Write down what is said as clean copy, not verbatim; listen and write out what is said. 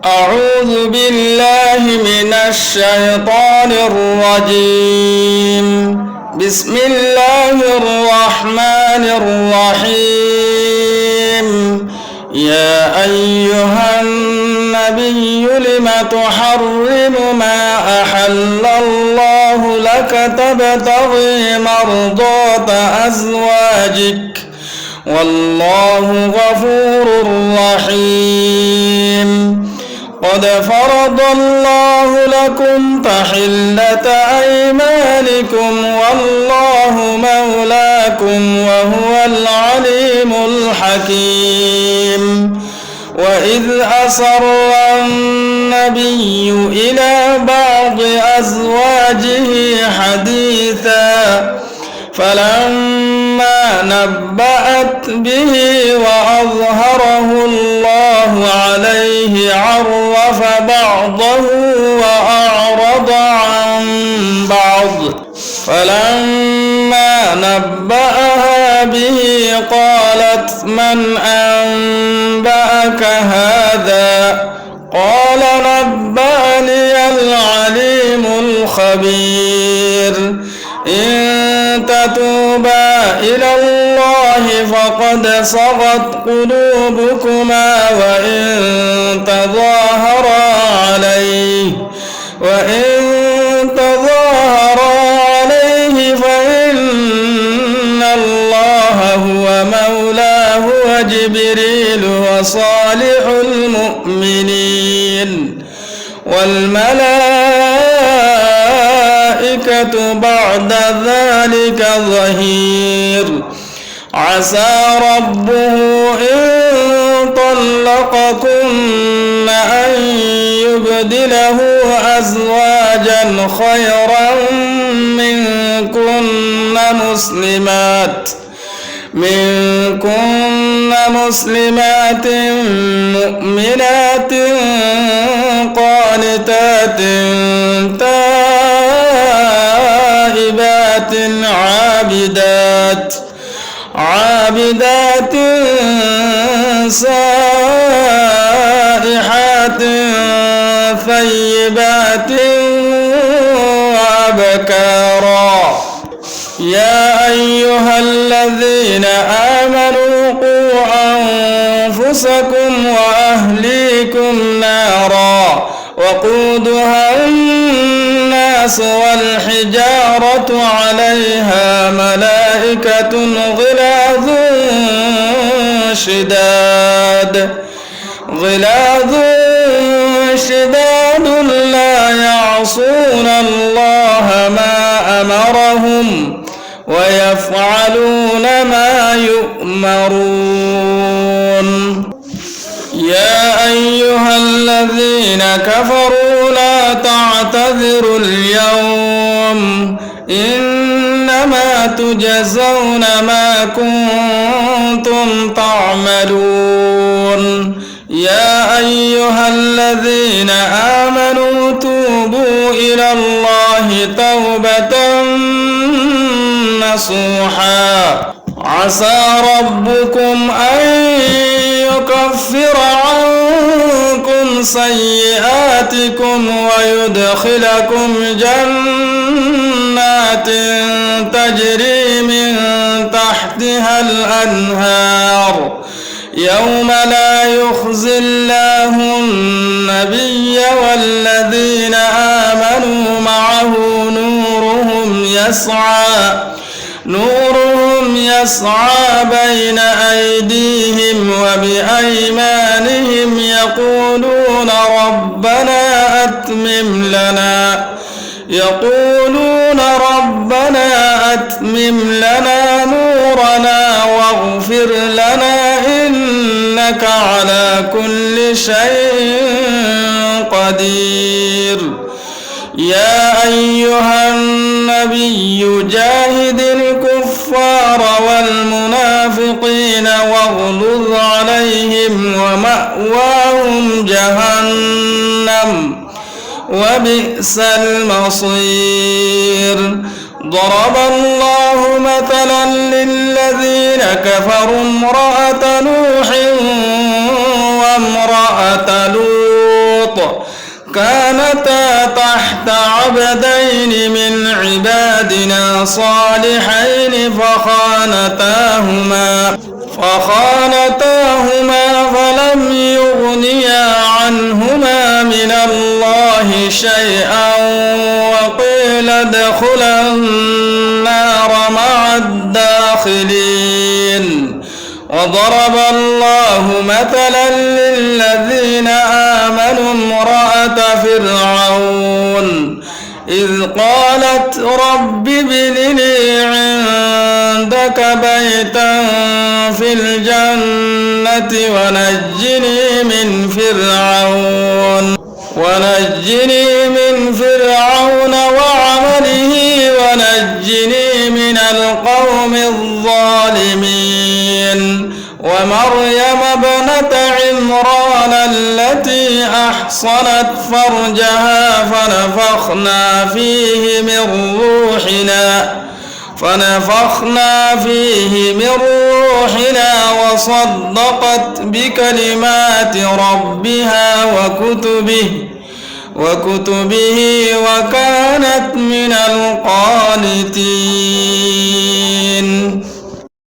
أعوذ بالله من الشيطان الرجيم. بسم الله الرحمن الرحيم. يا أيها النبي لم تحرم ما أحل الله لك تبتغي مرضات أزواجك والله غفور رحيم. قد فرض الله لكم تحلة أيمانكم والله مولاكم وهو العليم الحكيم. وإذ أسر النبي إلى بعض أزواجه حديثا فلما نبأت به وأظهره الله عليه عرف بعضه وأعرض عن بعض فلما نبأها به قالت من أنبأك هذا قال نبأني العليم الخبير. إن تتوبا إلى الله فقد صغت قلوبكما وإن تظاهرا عليه فإن الله هو مولاه وجبريل وصالح المؤمنين والملائكة بعد ذلك ظهير. عسى ربه إن طلقكن أن يبدله أزواجا خيرا منكن مسلمات مؤمنات قانتات تائبات عابدات سائحات ثيبات وأبكارا. يا أيها الذين آمنوا قوا أنفسكم وأهليكم نارا وقودها الناس والحجارة عليها ملائكة غلاظ شداد لا يعصون الله ما أمرهم ويفعلون ما يؤمرون. يا أيها الذين كفروا لا تعتذروا اليوم إنما تجزون ما كنتم تعملون. يا أيها الذين آمنوا توبوا إلى الله توبة نصوحا. عسى ربكم أن يكفر عنكم سيئاتكم ويدخلكم جنات تجري من تحتها الأنهار يوم لا يخزي الله النبي والذين آمنوا معه نورهم يسعى بين أيديهم وبأيمانهم يقولون ربنا أتمم لنا نورنا واغفر لنا إنك على كل شيء قدير. يا أيها النبي جاهد الكفار والمنافقين واغلظ عليهم ومأواهم جهنم وبئس المصير. ضرب الله مثلا للذين كفروا امرأة نوح وامرأة لوط كانتا تحت عبدين من عبادنا صالحين فخانتاهما فلم يغنيا عنهما من الله شيئا وقيل ادخلا النار مع الداخلين. وضرب الله مثلا للذين آمنوا امرأة فرعون إذ قالت رب ابن لي عندك بيتا في الجنة ونجني من فرعون وعمله ونجني من القوم الظالمين. ومريم ابنة عمران التي أحصنت فرجها فنفخنا فيه من روحنا وصدقت بكلمات ربها وكتبه وكانت من القانتين.